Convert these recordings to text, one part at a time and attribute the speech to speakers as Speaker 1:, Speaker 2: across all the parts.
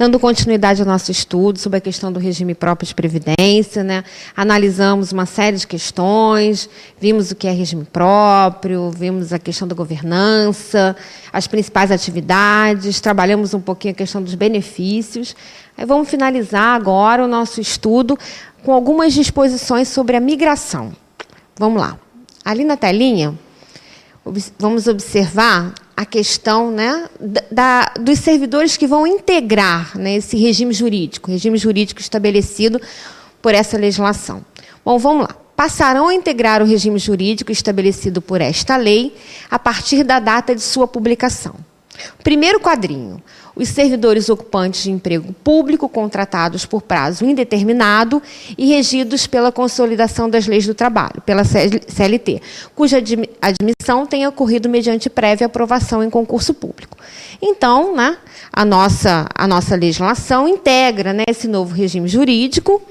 Speaker 1: Dando continuidade ao nosso estudo sobre a questão do regime próprio de previdência, né? Analisamos uma série de questões, vimos o que é regime próprio, vimos a questão da governança, as principais atividades, trabalhamos um pouquinho a questão dos benefícios. Aí vamos finalizar agora o nosso estudo com algumas disposições sobre a migração. Vamos lá. Ali na telinha, vamos observar a questão, né, dos servidores que vão integrar, né, esse regime jurídico estabelecido por essa legislação. Bom, vamos lá. Passarão a integrar o regime jurídico estabelecido por esta lei a partir da data de sua publicação. Primeiro quadrinho. Os servidores ocupantes de emprego público contratados por prazo indeterminado e regidos pela Consolidação das Leis do Trabalho, pela CLT, cuja admissão tenha ocorrido mediante prévia aprovação em concurso público. Então, né, a nossa legislação integra, né, esse novo regime jurídico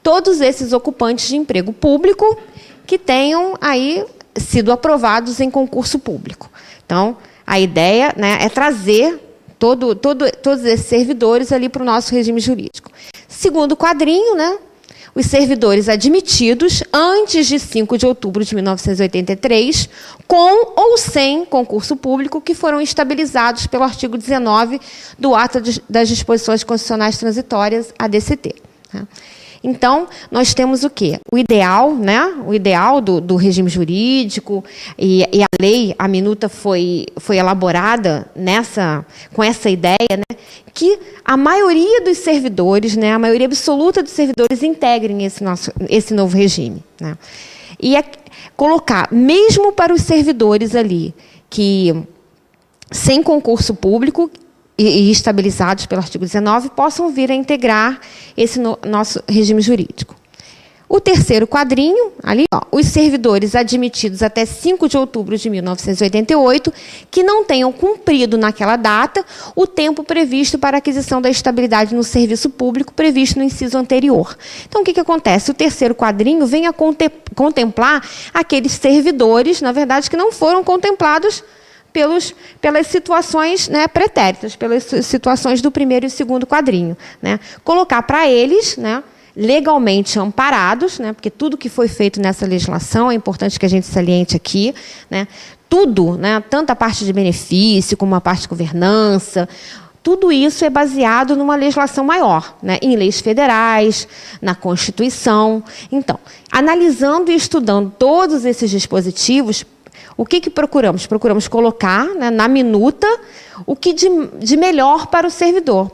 Speaker 1: todos esses ocupantes de emprego público que tenham aí sido aprovados em concurso público. Então, a ideia, né, é trazer todos esses servidores ali para o nosso regime jurídico. Segundo quadrinho, né, os servidores admitidos antes de 5 de outubro de 1983, com ou sem concurso público, que foram estabilizados pelo artigo 19 do Ato das Disposições Constitucionais Transitórias, ADCT. Né? Então, nós temos o quê? O ideal, né? O ideal do regime jurídico e a lei, a minuta foi elaborada com essa ideia, né? Que a maioria dos servidores, né? A maioria absoluta dos servidores integrem esse novo regime. Né? E colocar, mesmo para os servidores ali, que sem concurso público, e estabilizados pelo artigo 19, possam vir a integrar esse nosso regime jurídico. O terceiro quadrinho, ali, ó, os servidores admitidos até 5 de outubro de 1988, que não tenham cumprido naquela data o tempo previsto para a aquisição da estabilidade no serviço público previsto no inciso anterior. Então, o que acontece? O terceiro quadrinho vem a contemplar aqueles servidores, na verdade, que não foram contemplados pelas situações, né, pretéritas, pelas situações do primeiro e segundo quadrinho. Né? Colocar para eles, né, legalmente amparados, né, porque tudo que foi feito nessa legislação, é importante que a gente saliente aqui, né, tudo, né, tanto a parte de benefício como a parte de governança, tudo isso é baseado numa legislação maior, né, em leis federais, na Constituição. Então, analisando e estudando todos esses dispositivos, o que procuramos? Procuramos colocar, né, na minuta o que de melhor para o servidor,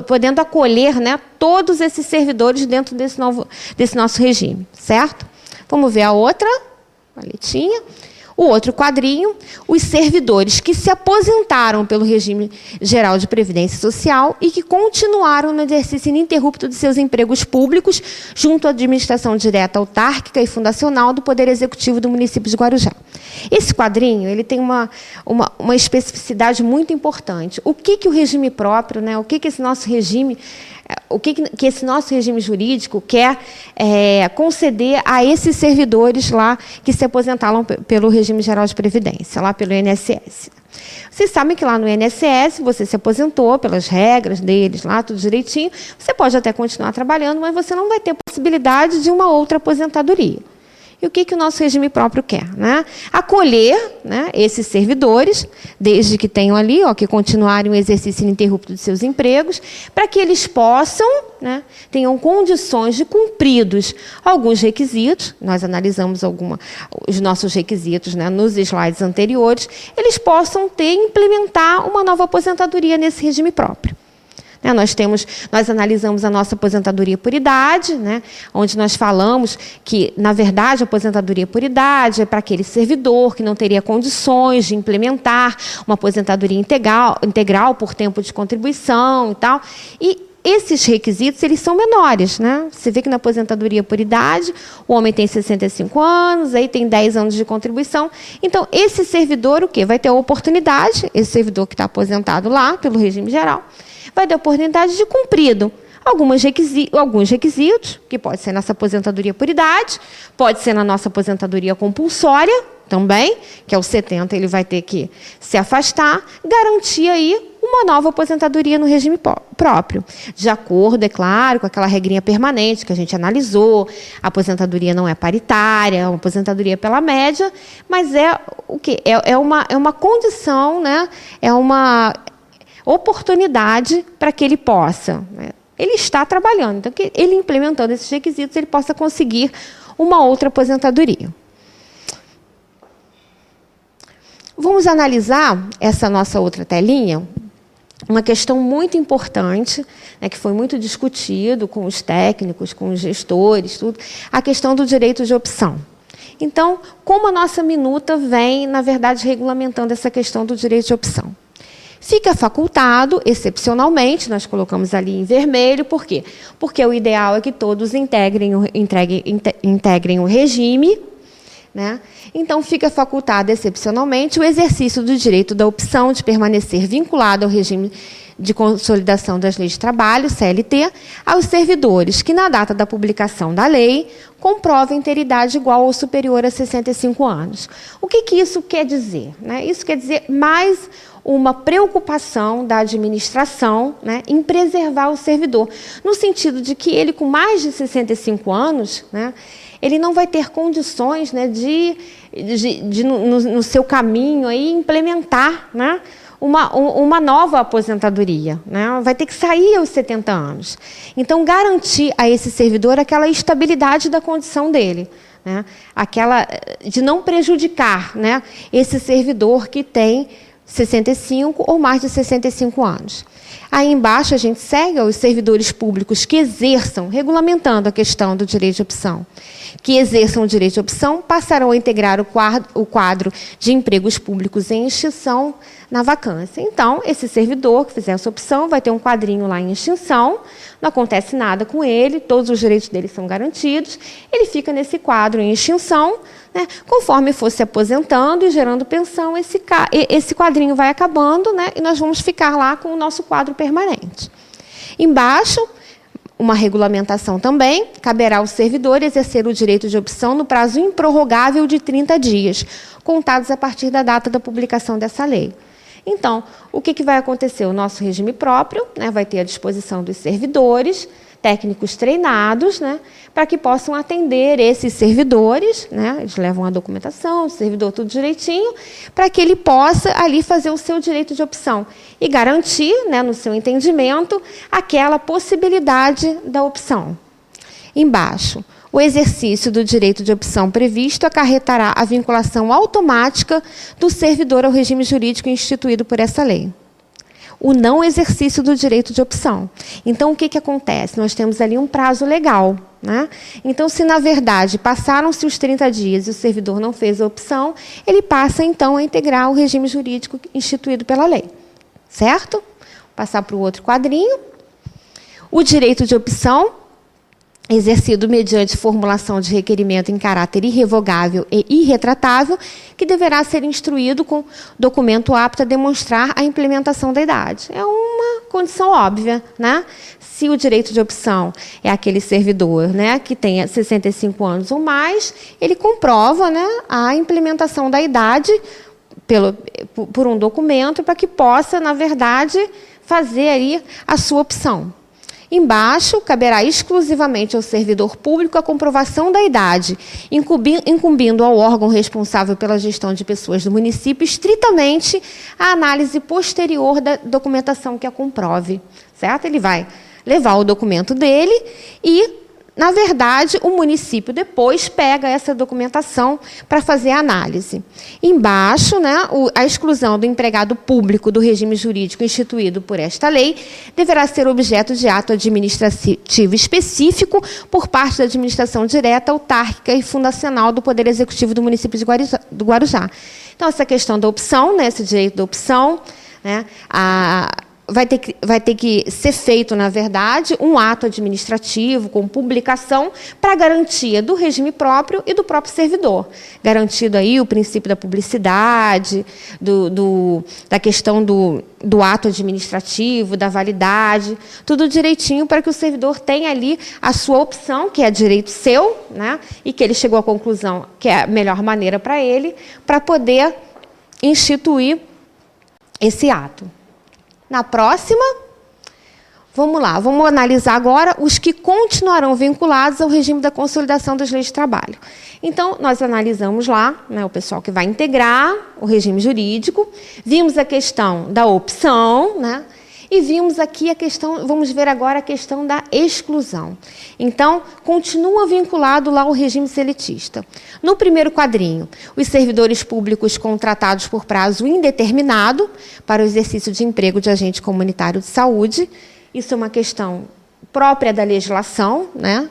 Speaker 1: podendo acolher, né, todos esses servidores dentro desse nosso regime, certo? Vamos ver a outra paletinha. O outro quadrinho, os servidores que se aposentaram pelo regime geral de previdência social e que continuaram no exercício ininterrupto de seus empregos públicos junto à administração direta autárquica e fundacional do Poder Executivo do município de Guarujá. Esse quadrinho ele tem uma especificidade muito importante. O que o regime próprio, né, o que esse nosso regime... O que esse nosso regime jurídico quer conceder a esses servidores lá que se aposentaram pelo regime geral de previdência, lá pelo INSS. Vocês sabem que lá no INSS você se aposentou pelas regras deles, lá tudo direitinho. Você pode até continuar trabalhando, mas você não vai ter possibilidade de uma outra aposentadoria. E o que o nosso regime próprio quer? Né? Acolher, né, esses servidores, desde que tenham ali, ó, que continuarem o exercício ininterrupto de seus empregos, para que eles possam, né, tenham condições de cumpridos alguns requisitos, nós analisamos os nossos requisitos, né, nos slides anteriores, eles possam implementar uma nova aposentadoria nesse regime próprio. Nós analisamos a nossa aposentadoria por idade, né, onde nós falamos que, na verdade, a aposentadoria por idade é para aquele servidor que não teria condições de implementar uma aposentadoria integral por tempo de contribuição e tal. E esses requisitos, eles são menores. Né? Você vê que na aposentadoria por idade, o homem tem 65 anos, aí tem 10 anos de contribuição. Então, esse servidor, o quê? Vai ter a oportunidade, esse servidor que está aposentado lá, pelo regime geral, vai ter a oportunidade de cumprido alguns requisitos, que pode ser nossa aposentadoria por idade, pode ser na nossa aposentadoria compulsória também, que é o 70, ele vai ter que se afastar, garantir aí uma nova aposentadoria no regime próprio. De acordo, é claro, com aquela regrinha permanente que a gente analisou, a aposentadoria não é paritária, é uma aposentadoria pela média, mas é o quê? É uma condição, né? É uma oportunidade para que ele possa, né? Ele está trabalhando, então que ele implementando esses requisitos, ele possa conseguir uma outra aposentadoria. Vamos analisar essa nossa outra telinha, uma questão muito importante, né, que foi muito discutido com os técnicos, com os gestores, tudo, a questão do direito de opção. Então, como a nossa minuta vem, na verdade, regulamentando essa questão do direito de opção? Fica facultado, excepcionalmente, nós colocamos ali em vermelho, por quê? Porque o ideal é que todos integrem o regime, né? Então, fica facultado, excepcionalmente, o exercício do direito da opção de permanecer vinculado ao regime de consolidação das leis de trabalho, CLT, aos servidores que, na data da publicação da lei, comprovem ter idade igual ou superior a 65 anos. O que isso quer dizer, né? Isso quer dizer mais uma preocupação da administração, né, em preservar o servidor, no sentido de que ele, com mais de 65 anos, né, ele não vai ter condições, né, de no seu caminho, aí, implementar, né, uma nova aposentadoria, né? Vai ter que sair aos 70 anos. Então, garantir a esse servidor aquela estabilidade da condição dele, né? Aquela de não prejudicar, né, esse servidor que tem 65 ou mais de 65 anos. Aí embaixo a gente segue os servidores públicos que exerçam, regulamentando a questão do direito de opção, que exerçam o direito de opção, passarão a integrar o quadro de empregos públicos em extinção na vacância. Então, esse servidor que fizer essa opção vai ter um quadrinho lá em extinção, não acontece nada com ele, todos os direitos dele são garantidos, ele fica nesse quadro em extinção, né? Conforme for se aposentando e gerando pensão, esse quadrinho vai acabando, né? E nós vamos ficar lá com o nosso quadro permanente. Embaixo, uma regulamentação também, caberá ao servidor exercer o direito de opção no prazo improrrogável de 30 dias, contados a partir da data da publicação dessa lei. Então, o que vai acontecer? O nosso regime próprio, né, vai ter à disposição dos servidores, técnicos treinados, né, para que possam atender esses servidores, né, eles levam a documentação, o servidor tudo direitinho, para que ele possa ali fazer o seu direito de opção e garantir, né, no seu entendimento, aquela possibilidade da opção. Embaixo, o exercício do direito de opção previsto acarretará a vinculação automática do servidor ao regime jurídico instituído por essa lei. O não exercício do direito de opção. Então, o que acontece? Nós temos ali um prazo legal, né? Então, se, na verdade, passaram-se os 30 dias e o servidor não fez a opção, ele passa, então, a integrar o regime jurídico instituído pela lei. Certo? Vou passar para o outro quadrinho. O direito de opção exercido mediante formulação de requerimento em caráter irrevogável e irretratável, que deverá ser instruído com documento apto a demonstrar a implementação da idade. É uma condição óbvia, né? Se o direito de opção é aquele servidor, né, que tenha 65 anos ou mais, ele comprova, né, a implementação da idade por um documento para que possa, na verdade, fazer aí a sua opção. Embaixo, caberá exclusivamente ao servidor público a comprovação da idade, incumbindo ao órgão responsável pela gestão de pessoas do município estritamente a análise posterior da documentação que a comprove. Certo? Ele vai levar o documento dele e, na verdade, o município depois pega essa documentação para fazer a análise. Embaixo, né, a exclusão do empregado público do regime jurídico instituído por esta lei deverá ser objeto de ato administrativo específico por parte da administração direta, autárquica e fundacional do Poder Executivo do município do Guarujá. Então, essa questão da opção, né, esse direito da opção, né, vai ter que ser feito, na verdade, um ato administrativo com publicação para garantia do regime próprio e do próprio servidor. Garantido aí o princípio da publicidade, da questão do ato administrativo, da validade, tudo direitinho para que o servidor tenha ali a sua opção, que é direito seu, né, e que ele chegou à conclusão que é a melhor maneira para ele, para poder instituir esse ato. Na próxima, vamos lá, vamos analisar agora os que continuarão vinculados ao regime da consolidação das leis de trabalho. Então, nós analisamos lá, né, o pessoal que vai integrar o regime jurídico, vimos a questão da opção, né, e vimos aqui a questão, vamos ver agora a questão da exclusão. Então, continua vinculado lá o regime seletista. No primeiro quadrinho, os servidores públicos contratados por prazo indeterminado para o exercício de emprego de agente comunitário de saúde. Isso é uma questão própria da legislação, né,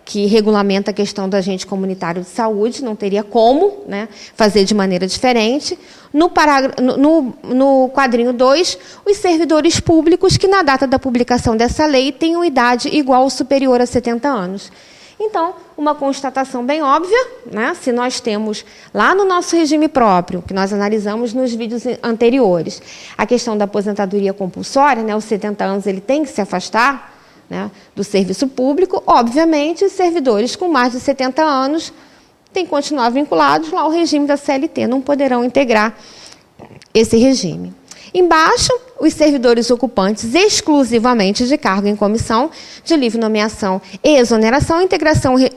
Speaker 1: que regulamenta a questão do agente comunitário de saúde, não teria como, né, fazer de maneira diferente. No quadrinho 2, os servidores públicos que, na data da publicação dessa lei, tenham idade igual ou superior a 70 anos. Então, uma constatação bem óbvia, né, se nós temos lá no nosso regime próprio, que nós analisamos nos vídeos anteriores, a questão da aposentadoria compulsória, né, aos 70 anos ele tem que se afastar, né, do serviço público, obviamente, os servidores com mais de 70 anos têm que continuar vinculados lá ao regime da CLT, não poderão integrar esse regime. Embaixo, os servidores ocupantes exclusivamente de cargo em comissão de livre nomeação e exoneração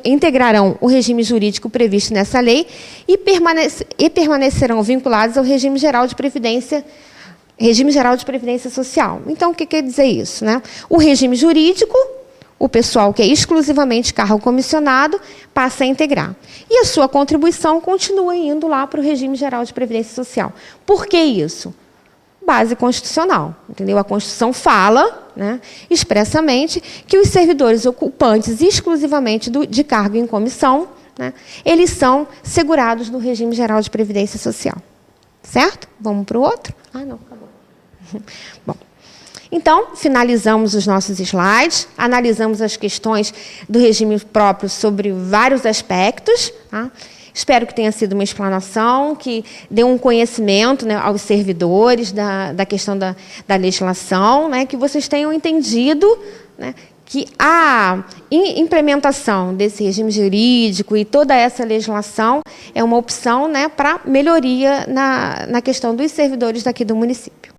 Speaker 1: integrarão o regime jurídico previsto nessa lei e permanecerão vinculados ao regime geral de previdência social. Então, o que quer dizer isso, né? O regime jurídico, o pessoal que é exclusivamente cargo comissionado, passa a integrar. E a sua contribuição continua indo lá para o regime geral de previdência social. Por que isso? Base constitucional, entendeu? A Constituição fala, né, expressamente que os servidores ocupantes exclusivamente de cargo em comissão, né, eles são segurados no regime geral de previdência social. Certo? Vamos para o outro? Ah, não, acabou. Bom, então, finalizamos os nossos slides, analisamos as questões do regime próprio sobre vários aspectos. Tá? Espero que tenha sido uma explanação, que dê um conhecimento, né, aos servidores da questão da legislação, né, que vocês tenham entendido, né, que a implementação desse regime jurídico e toda essa legislação é uma opção, né, para melhoria na questão dos servidores daqui do município.